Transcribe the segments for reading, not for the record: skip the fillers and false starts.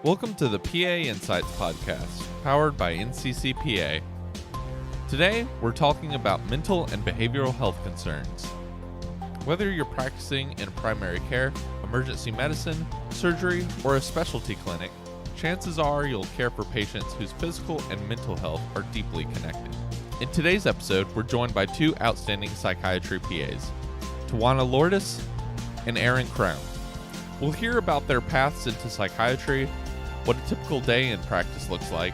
Welcome to the PA Insights podcast, powered by NCCPA. Today, we're talking about mental and behavioral health concerns. Whether you're practicing in primary care, emergency medicine, surgery, or a specialty clinic, chances are you'll care for patients whose physical and mental health are deeply connected. In today's episode, we're joined by two outstanding psychiatry PAs, Tajuana Lordeus and Erin C. We'll hear about their paths into psychiatry, what a typical day in practice looks like,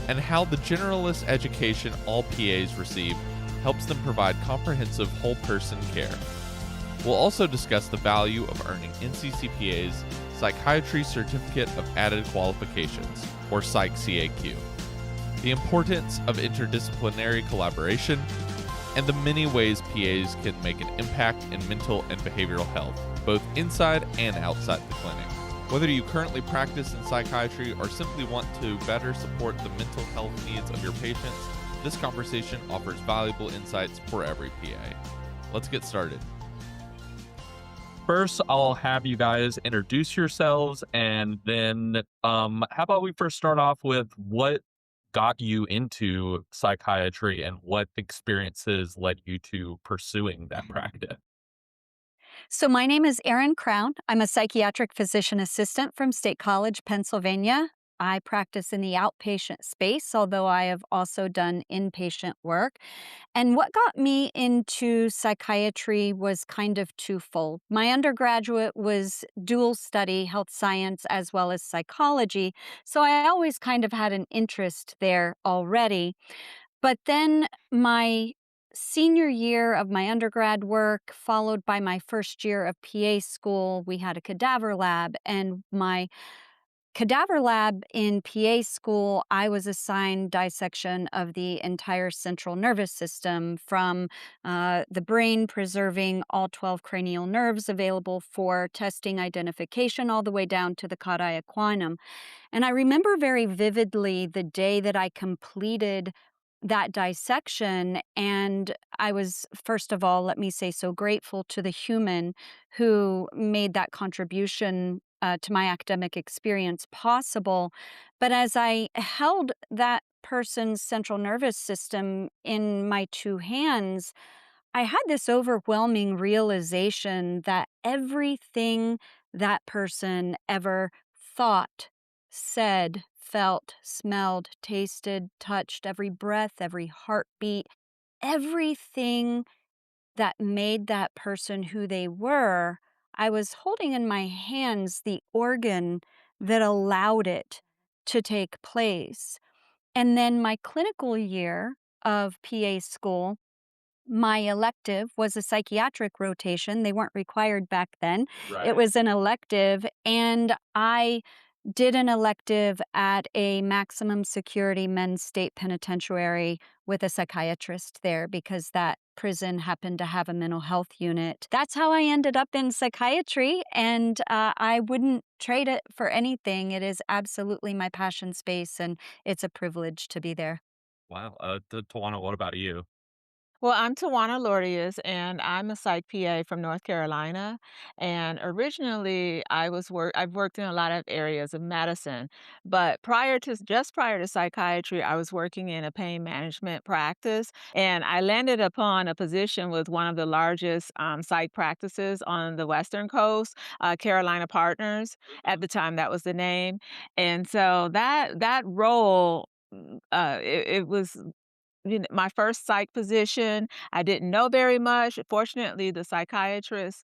and how the generalist education all PAs receive helps them provide comprehensive whole-person care. We'll also discuss the value of earning NCCPA's Psychiatry Certificate of Added Qualifications, or Psych CAQ, the importance of interdisciplinary collaboration, and the many ways PAs can make an impact in mental and behavioral health, both inside and outside the clinic. Whether you currently practice in psychiatry or simply want to better support the mental health needs of your patients, this conversation offers valuable insights for every PA. Let's get started. First, I'll have you guys introduce yourselves, and then how about we first start off with what got you into psychiatry and what experiences led you to pursuing that practice? So my name is Erin C. I'm a psychiatric physician assistant from State College, Pennsylvania. I practice in the outpatient space, although I have also done inpatient work. And what got me into psychiatry was kind of twofold. My undergraduate was dual study, health science as well as psychology, so I always kind of had an interest there already. But then my senior year of my undergrad work, followed by my first year of PA school, we had a cadaver lab. And my cadaver lab in PA school, I was assigned dissection of the entire central nervous system, from the brain, preserving all 12 cranial nerves available for testing identification, all the way down to the cauda equinum. And I remember very vividly the day that I completed that dissection. And I was, first of all, let me say, so grateful to the human who made that contribution to my academic experience possible. But as I held that person's central nervous system in my two hands, I had this overwhelming realization that everything that person ever thought, said, felt, smelled, tasted, touched, every breath, every heartbeat, everything that made that person who they were, I was holding in my hands the organ that allowed it to take place. And then my clinical year of PA school, my elective was a psychiatric rotation. They weren't required back then. It was an elective, and I did an elective at a maximum security men's state penitentiary with a psychiatrist there because that prison happened to have a mental health unit. That's how I ended up in psychiatry, and I wouldn't trade it for anything. It is absolutely my passion space, and it's a privilege to be there. Wow. Tajuana, what about you? Well, I'm Tajuana Lordeus, and I'm a psych PA from North Carolina. And originally, I've worked in a lot of areas of medicine, but just prior to psychiatry, I was working in a pain management practice, and I landed upon a position with one of the largest psych practices on the Western Coast, Carolina Partners. At the time, that was the name, and so that role. It was my first psych position. I didn't know very much. Fortunately, the psychiatrist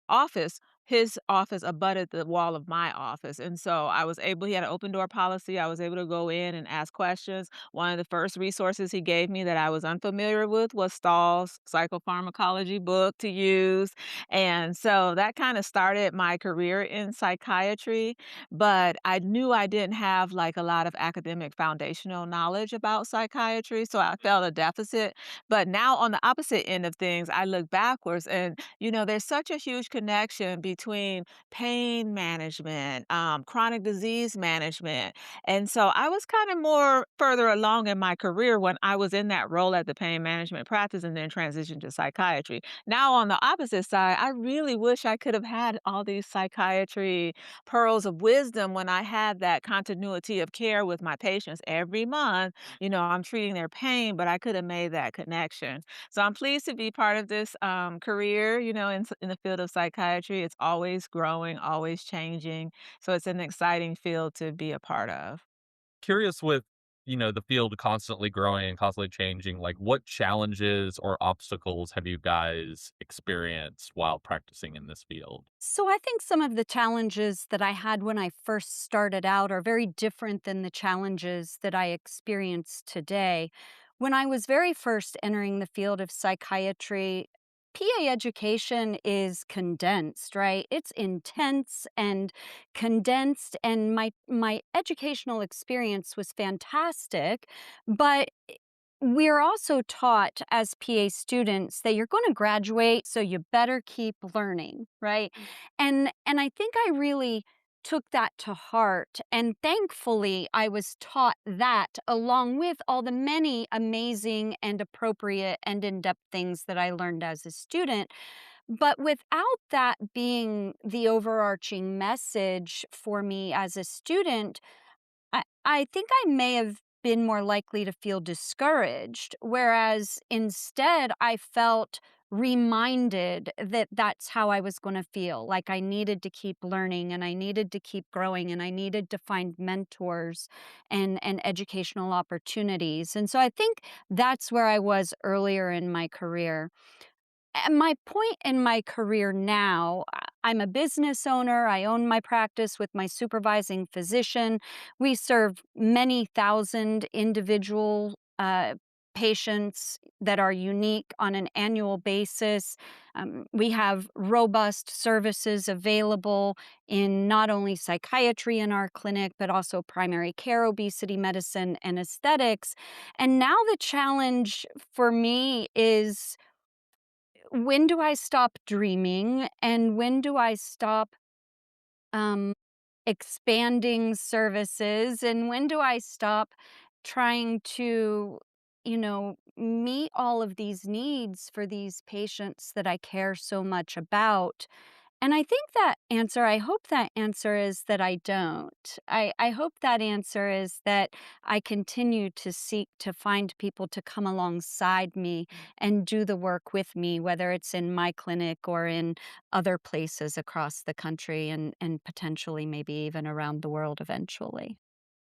office his office abutted the wall of my office, and so he had an open door policy. I was able to go in and ask questions. One of the first resources he gave me that I was unfamiliar with was Stahl's psychopharmacology book to use, and so that kinda started my career in psychiatry, but I knew I didn't have, like, a lot of academic foundational knowledge about psychiatry, so I felt a deficit. But now on the opposite end of things, I look backwards and, there's such a huge connection between pain management, chronic disease management. And so I was kind of more further along in my career when I was in that role at the pain management practice and then transitioned to psychiatry. Now, on the opposite side, I really wish I could have had all these psychiatry pearls of wisdom when I had that continuity of care with my patients every month. I'm treating their pain, but I could have made that connection. So I'm pleased to be part of this career, in the field of psychiatry. It's always growing, always changing. So it's an exciting field to be a part of. Curious with, the field constantly growing and constantly changing, like what challenges or obstacles have you guys experienced while practicing in this field? So I think some of the challenges that I had when I first started out are very different than the challenges that I experience today. When I was very first entering the field of psychiatry, PA education is condensed, right? It's intense and condensed, and my educational experience was fantastic, but we're also taught as PA students that you're going to graduate, so you better keep learning, right? And I think I really took that to heart, and thankfully I was taught that along with all the many amazing and appropriate and in-depth things that I learned as a student. But without that being the overarching message for me as a student, I think I may have been more likely to feel discouraged, whereas instead I felt reminded that that's how I was going to feel. Like I needed to keep learning and I needed to keep growing and I needed to find mentors and educational opportunities. And so I think that's where I was earlier in my career. At my point in my career now, I'm a business owner. I own my practice with my supervising physician. We serve many thousand individual patients that are unique on an annual basis. We have robust services available in not only psychiatry in our clinic, but also primary care, obesity medicine, and aesthetics. And now the challenge for me is, when do I stop dreaming and when do I stop um, expanding services and when do I stop trying to, meet all of these needs for these patients that I care so much about? And I hope that answer is that I don't. I hope that answer is that I continue to seek to find people to come alongside me and do the work with me, whether it's in my clinic or in other places across the country and potentially maybe even around the world eventually.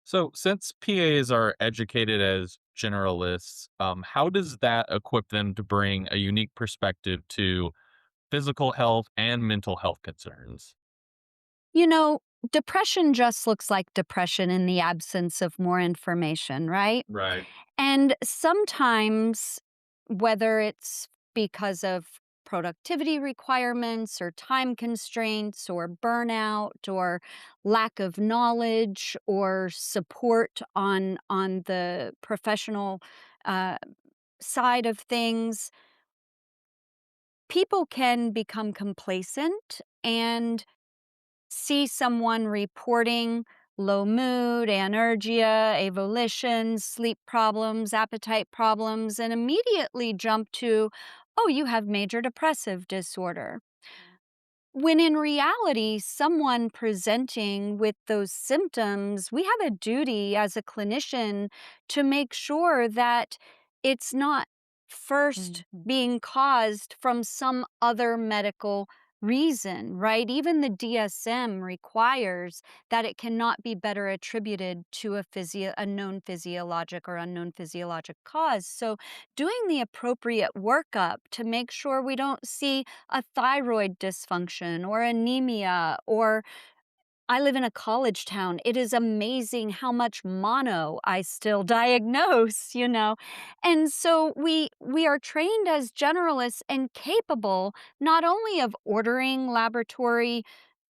So, since PAs are educated as generalists, how does that equip them to bring a unique perspective to physical health and mental health concerns? You know, Depression just looks like depression in the absence of more information, right? Right. And sometimes, whether it's because of productivity requirements or time constraints or burnout or lack of knowledge or support on the professional uh, side of things, people can become complacent and see someone reporting low mood, anergia, avolition, sleep problems, appetite problems, and immediately jump to, oh, you have major depressive disorder. When in reality, someone presenting with those symptoms, we have a duty as a clinician to make sure that it's not first Mhm. being caused from some other medical reason, right? Even the DSM requires that it cannot be better attributed to a known physiologic or unknown physiologic cause. So, doing the appropriate workup to make sure we don't see a thyroid dysfunction or anemia, or I live in a college town. It is amazing how much mono I still diagnose. And so we are trained as generalists and capable not only of ordering laboratory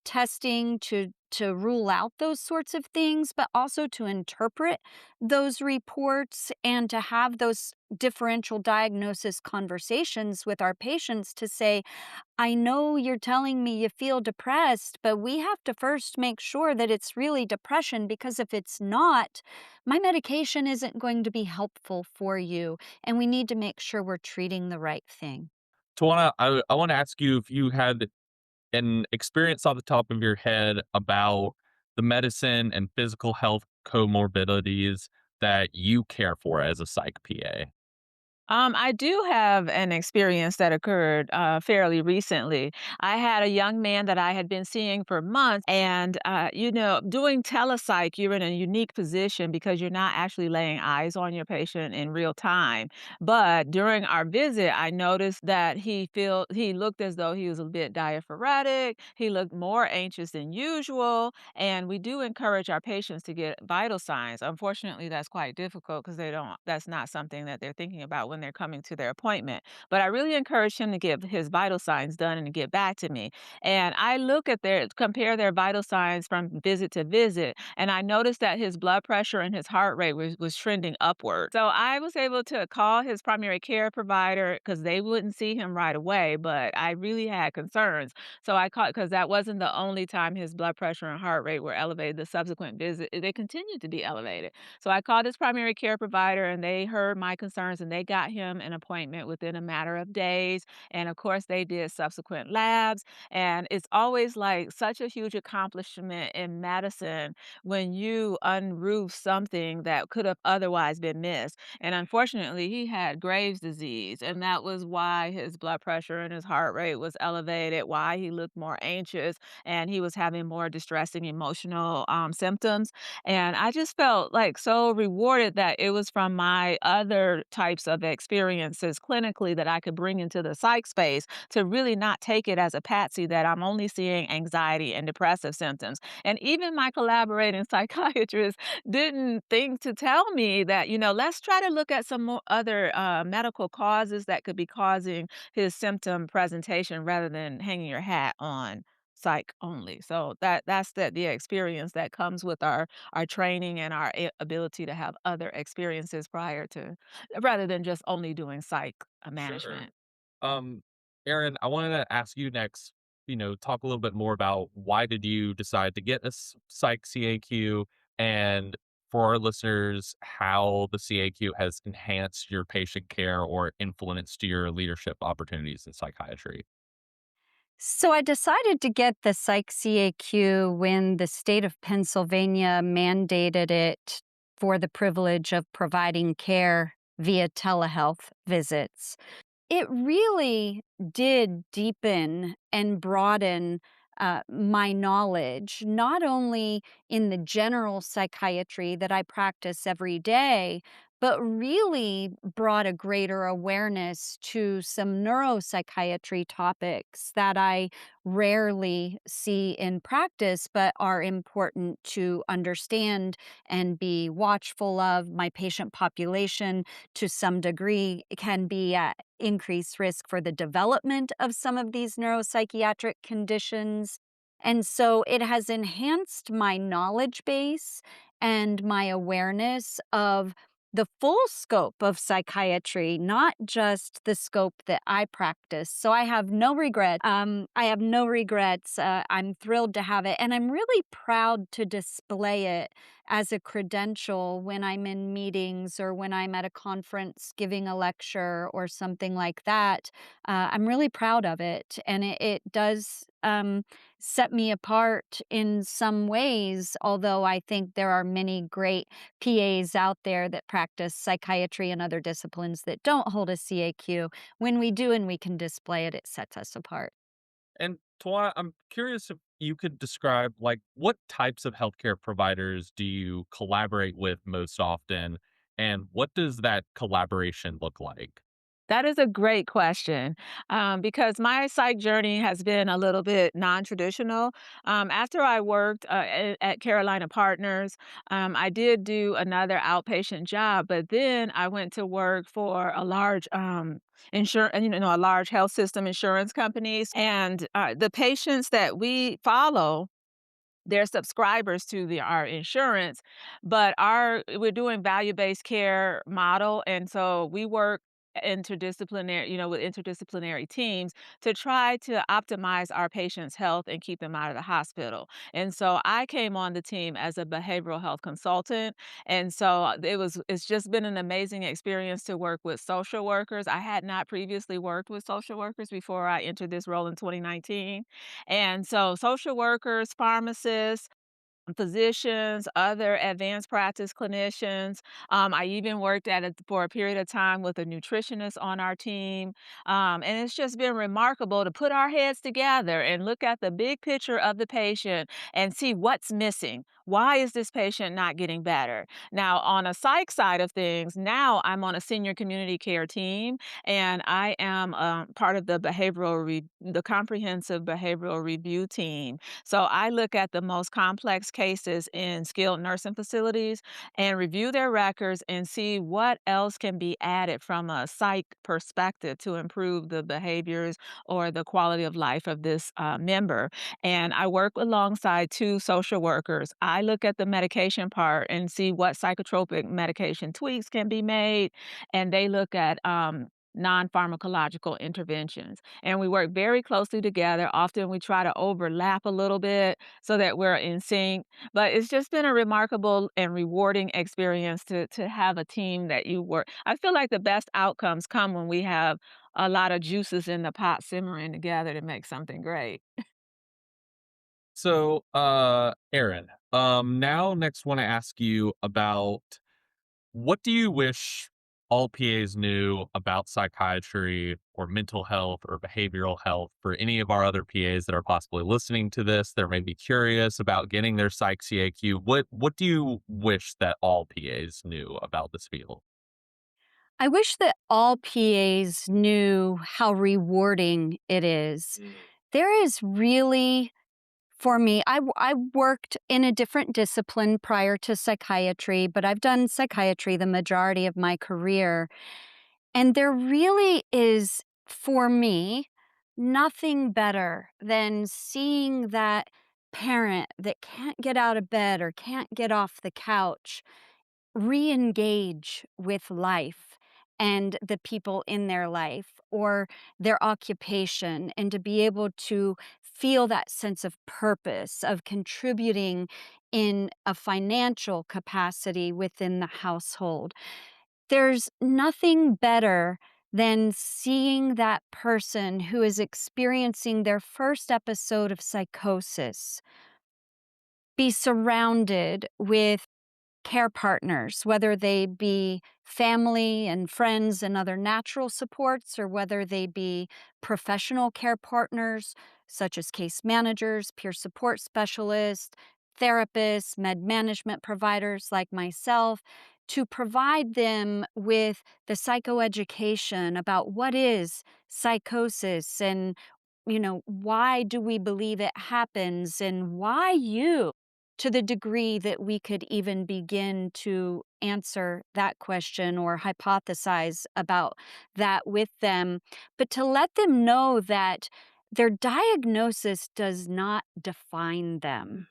testing to rule out those sorts of things, but also to interpret those reports and to have those differential diagnosis conversations with our patients to say, I know you're telling me you feel depressed, but we have to first make sure that it's really depression, because if it's not, my medication isn't going to be helpful for you. And we need to make sure we're treating the right thing. Tawana, I want to ask you if you had an experience off the top of your head about the medicine and physical health comorbidities that you care for as a psych PA. I do have an experience that occurred fairly recently. I had a young man that I had been seeing for months, and doing telepsych, you're in a unique position because you're not actually laying eyes on your patient in real time. But during our visit, I noticed that he looked as though he was a bit diaphoretic. He looked more anxious than usual, and we do encourage our patients to get vital signs. Unfortunately, that's quite difficult because they don't. That's not something that they're thinking about when they're coming to their appointment. But I really encourage him to get his vital signs done and to get back to me. And I look at compare their vital signs from visit to visit, and I noticed that his blood pressure and his heart rate was trending upward. So I was able to call his primary care provider because they wouldn't see him right away, but I really had concerns. So I called because that wasn't the only time his blood pressure and heart rate were elevated. The subsequent visit, they continued to be elevated. So I called his primary care provider and they heard my concerns and they got him an appointment within a matter of days. And of course, they did subsequent labs. And it's always like such a huge accomplishment in medicine when you unroof something that could have otherwise been missed. And unfortunately, he had Graves' disease. And that was why his blood pressure and his heart rate was elevated, why he looked more anxious, and he was having more distressing emotional symptoms. And I just felt like so rewarded that it was from my other types of experiences clinically that I could bring into the psych space to really not take it as a patsy that I'm only seeing anxiety and depressive symptoms. And even my collaborating psychiatrist didn't think to tell me that, let's try to look at some more other medical causes that could be causing his symptom presentation rather than hanging your hat on psych only. So that's the experience that comes with our training and our ability to have other experiences prior to rather than just only doing psych Sure. management. Um, Erin, I wanted to ask you next, talk a little bit more about why did you decide to get a psych CAQ, and for our listeners, how the CAQ has enhanced your patient care or influenced your leadership opportunities in psychiatry. So I decided to get the Psych CAQ when the state of Pennsylvania mandated it for the privilege of providing care via telehealth visits. It really did deepen and broaden my knowledge, not only in the general psychiatry that I practice every day, but really brought a greater awareness to some neuropsychiatry topics that I rarely see in practice, but are important to understand and be watchful of. My patient population, to some degree, can be at increased risk for the development of some of these neuropsychiatric conditions. And so it has enhanced my knowledge base and my awareness of the full scope of psychiatry, not just the scope that I practice. So I have no regret. I have no regrets. I'm thrilled to have it. And I'm really proud to display it as a credential when I'm in meetings or when I'm at a conference giving a lecture or something like that. I'm really proud of it. And it does set me apart in some ways, although I think there are many great PAs out there that practice psychiatry and other disciplines that don't hold a CAQ. When we do and we can display it, it sets us apart. And Tawana, I'm curious if you could describe like what types of healthcare providers do you collaborate with most often, and what does that collaboration look like? That is a great question, because my psych journey has been a little bit non-traditional. After I worked at Carolina Partners, I did do another outpatient job, but then I went to work for a large a large health system insurance companies, and the patients that we follow, they're subscribers to our insurance, but we're doing value-based care model, and so we work interdisciplinary, with interdisciplinary teams to try to optimize our patients' health and keep them out of the hospital. And so I came on the team as a behavioral health consultant, and so it's just been an amazing experience to work with social workers. I had not previously worked with social workers before I entered this role in 2019. And so social workers, pharmacists, physicians, other advanced practice clinicians. I even worked for a period of time with a nutritionist on our team. And it's just been remarkable to put our heads together and look at the big picture of the patient and see what's missing. Why is this patient not getting better? Now, on a psych side of things, now I'm on a senior community care team, and I am part of the comprehensive behavioral review team. So I look at the most complex cases in skilled nursing facilities and review their records and see what else can be added from a psych perspective to improve the behaviors or the quality of life of this member. And I work alongside two social workers. I look at the medication part and see what psychotropic medication tweaks can be made, and they look at non-pharmacological interventions. And we work very closely together. Often we try to overlap a little bit so that we're in sync. But it's just been a remarkable and rewarding experience to have a team that you work. I feel like the best outcomes come when we have a lot of juices in the pot simmering together to make something great. So, Erin, now next want to ask you about what do you wish all PAs knew about psychiatry or mental health or behavioral health for any of our other PAs that are possibly listening to this? That may be curious about getting their Psych CAQ. What do you wish that all PAs knew about this field? I wish that all PAs knew how rewarding it is. There is really, for me, I worked in a different discipline prior to psychiatry, but I've done psychiatry the majority of my career. And there really is, for me, nothing better than seeing that parent that can't get out of bed or can't get off the couch re-engage with life and the people in their life or their occupation, and to be able to feel that sense of purpose of contributing in a financial capacity within the household. There's nothing better than seeing that person who is experiencing their first episode of psychosis be surrounded with care partners, whether they be family and friends and other natural supports, or whether they be professional care partners, such as case managers, peer support specialists, therapists, med management providers like myself, to provide them with the psychoeducation about what is psychosis and why do we believe it happens and why you, to the degree that we could even begin to answer that question or hypothesize about that with them, but to let them know that their diagnosis does not define them.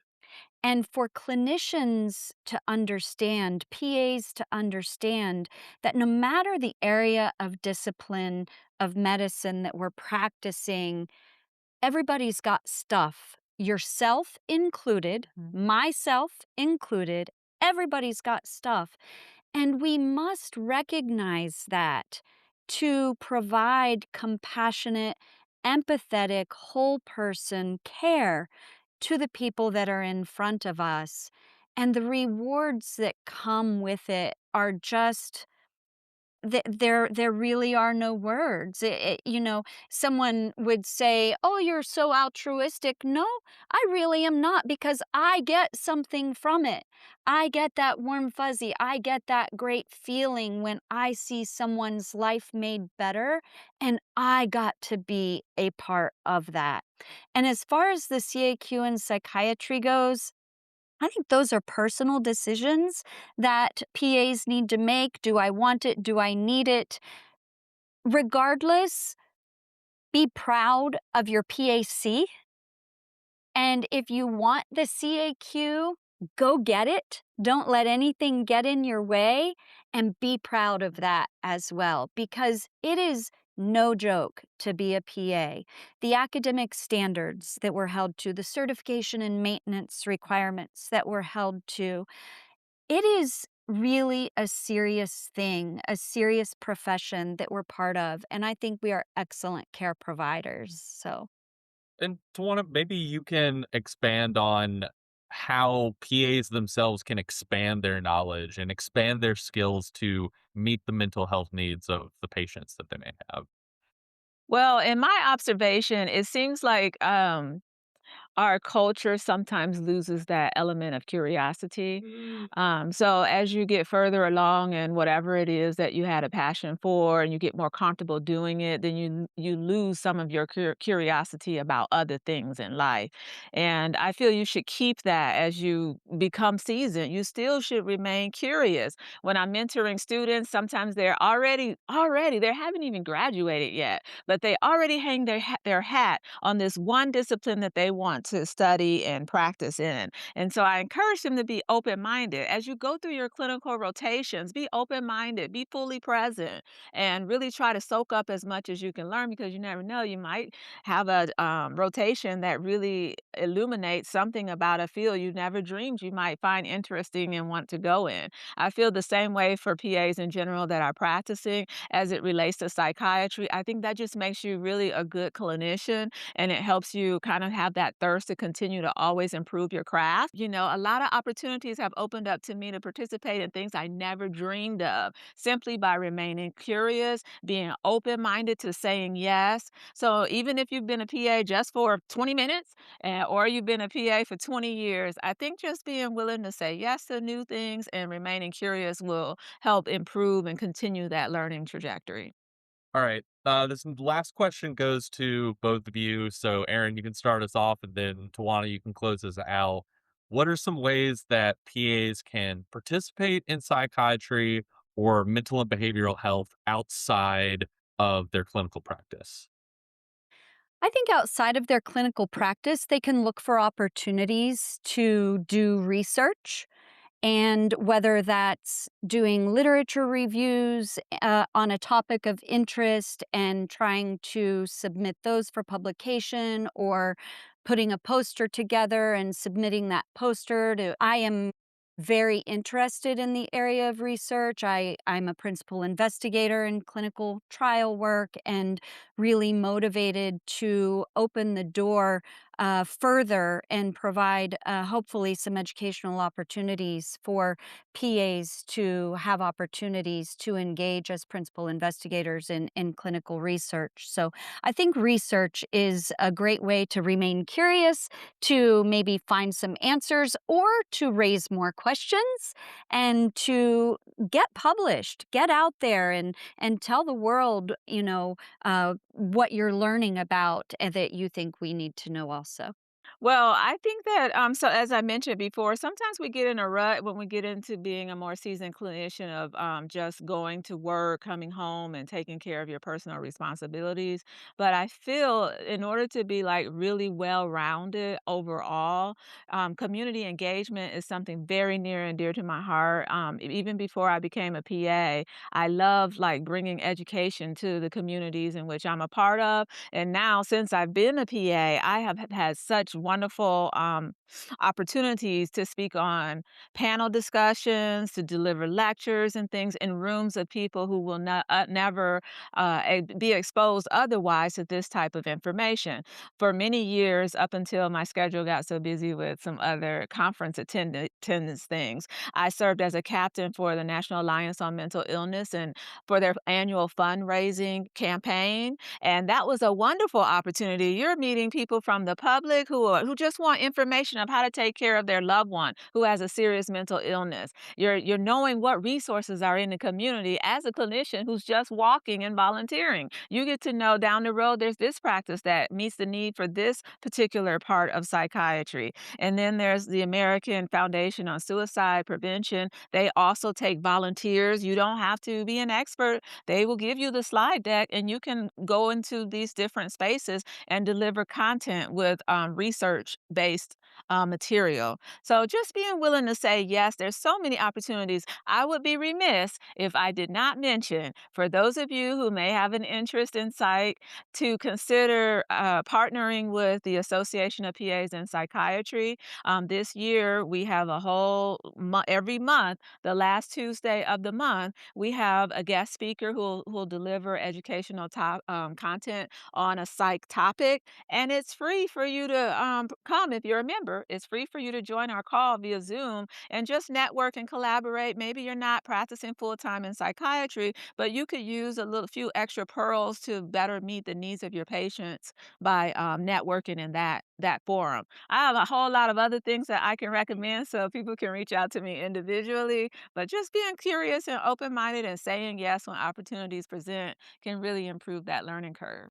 And for clinicians to understand, PAs to understand that no matter the area of discipline of medicine that we're practicing, everybody's got stuff, yourself included, myself included. Everybody's got stuff. And we must recognize that to provide compassionate, empathetic, whole person care to the people that are in front of us. And the rewards that come with it are just there really are no words. Someone would say, "Oh, you're so altruistic." No, I really am not, because I get something from it. I get that warm fuzzy. I get that great feeling when I see someone's life made better, and I got to be a part of that. And as far as the CAQ and psychiatry goes, I think those are personal decisions that PAs need to make. Do I want it? Do I need it? Regardless, be proud of your PAC. And if you want the CAQ, go get it. Don't let anything get in your way, and be proud of that as well, because it is no joke to be a PA. The academic standards that we're held to, the certification and maintenance requirements that we're held to, it is really a serious thing, a serious profession that we're part of. And I think we are excellent care providers. So. And Tawana, maybe you can expand on how PAs themselves can expand their knowledge and expand their skills to meet the mental health needs of the patients that they may have. Well, in my observation, it seems like our culture sometimes loses that element of curiosity. So as you get further along in whatever it is that you had a passion for, and you get more comfortable doing it, then you lose some of your curiosity about other things in life. And I feel you should keep that as you become seasoned. You still should remain curious. When I'm mentoring students, sometimes they're already they haven't even graduated yet, but they already hang their hat on this one discipline that they want to study and practice in. And so I encourage them to be open minded. As you go through your clinical rotations, be open minded, be fully present, and really try to soak up as much as you can learn, because you never know. You might have a rotation that really illuminates something about a field you never dreamed you might find interesting and want to go in. I feel the same way for PAs in general that are practicing as it relates to psychiatry. I think that just makes you really a good clinician, and it helps you kind of have that thirst to continue to always improve your craft. A lot of opportunities have opened up to me to participate in things I never dreamed of, simply by remaining curious, being open minded to saying yes. So even if you've been a PA just for 20 minutes, or you've been a PA for 20 years, I think just being willing to say yes to new things and remaining curious will help improve and continue that learning trajectory. All right. This last question goes to both of you. So, Erin, you can start us off, and then Tawana, you can close us out. What are some ways that PAs can participate in psychiatry or mental and behavioral health outside of their clinical practice? I think outside of their clinical practice, they can look for opportunities to do research. And whether that's doing literature reviews on a topic of interest and trying to submit those for publication, or putting a poster together and submitting that poster to. I am very interested in the area of research. I'm a principal investigator in clinical trial work, and really motivated to open the door further and provide hopefully some educational opportunities for PAs to have opportunities to engage as principal investigators in clinical research. So I think research is a great way to remain curious, to maybe find some answers, or to raise more questions, and to get published, get out there and tell the world, what you're learning about and that you think we need to know also. Well, I think that, so as I mentioned before, sometimes we get in a rut when we get into being a more seasoned clinician of just going to work, coming home, and taking care of your personal responsibilities. But I feel in order to be like really well rounded overall, community engagement is something very near and dear to my heart. Even before I became a PA, I love like bringing education to the communities in which I'm a part of. And now, since I've been a PA, I have had such wonderful opportunities to speak on panel discussions, to deliver lectures and things in rooms of people who will never be exposed otherwise to this type of information. For many years, up until my schedule got so busy with some other conference attendance things, I served as a captain for the National Alliance on Mental Illness and for their annual fundraising campaign. And that was a wonderful opportunity. You're meeting people from the public who just want information of how to take care of their loved one who has a serious mental illness. You're knowing what resources are in the community as a clinician who's just walking and volunteering. You get to know down the road there's this practice that meets the need for this particular part of psychiatry. And then there's the American Foundation on Suicide Prevention. They also take volunteers. You don't have to be an expert. They will give you the slide deck and you can go into these different spaces and deliver content with research-based material. So just being willing to say yes, there's so many opportunities. I would be remiss if I did not mention, for those of you who may have an interest in psych, to consider partnering with the Association of PAs in Psychiatry. This year, we have a whole every month, the last Tuesday of the month, we have a guest speaker who'll deliver educational content on a psych topic, and it's free for you to come if you're a member. It's free for you to join our call via Zoom and just network and collaborate. Maybe you're not practicing full-time in psychiatry, but you could use a few extra pearls to better meet the needs of your patients by networking in that forum. I have a whole lot of other things that I can recommend, so people can reach out to me individually, but just being curious and open-minded and saying yes when opportunities present can really improve that learning curve.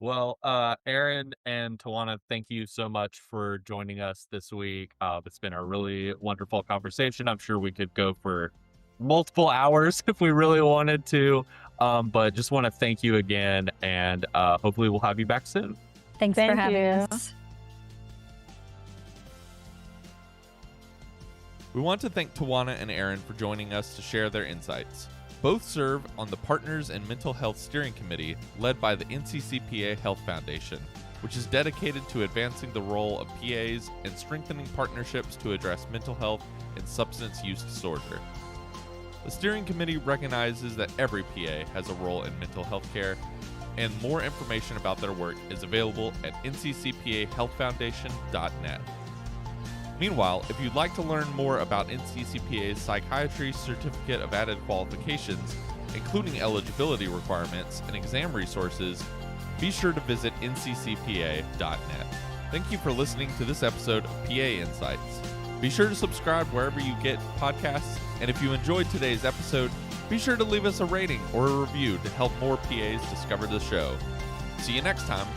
Well, Erin and Tajuana, thank you so much for joining us this week. It's been a really wonderful conversation. I'm sure we could go for multiple hours if we really wanted to, but just want to thank you again, and hopefully we'll have you back soon. Thanks for Thank having you. us. We want to thank Tajuana and Erin for joining us to share their insights. Both serve on the Partners in Mental Health Steering Committee led by the NCCPA Health Foundation, which is dedicated to advancing the role of PAs and strengthening partnerships to address mental health and substance use disorder. The steering committee recognizes that every PA has a role in mental health care, and more information about their work is available at nccpahealthfoundation.net. Meanwhile, if you'd like to learn more about NCCPA's Psychiatry Certificate of Added Qualifications, including eligibility requirements and exam resources, be sure to visit nccpa.net. Thank you for listening to this episode of PA Insights. Be sure to subscribe wherever you get podcasts, and if you enjoyed today's episode, be sure to leave us a rating or a review to help more PAs discover the show. See you next time.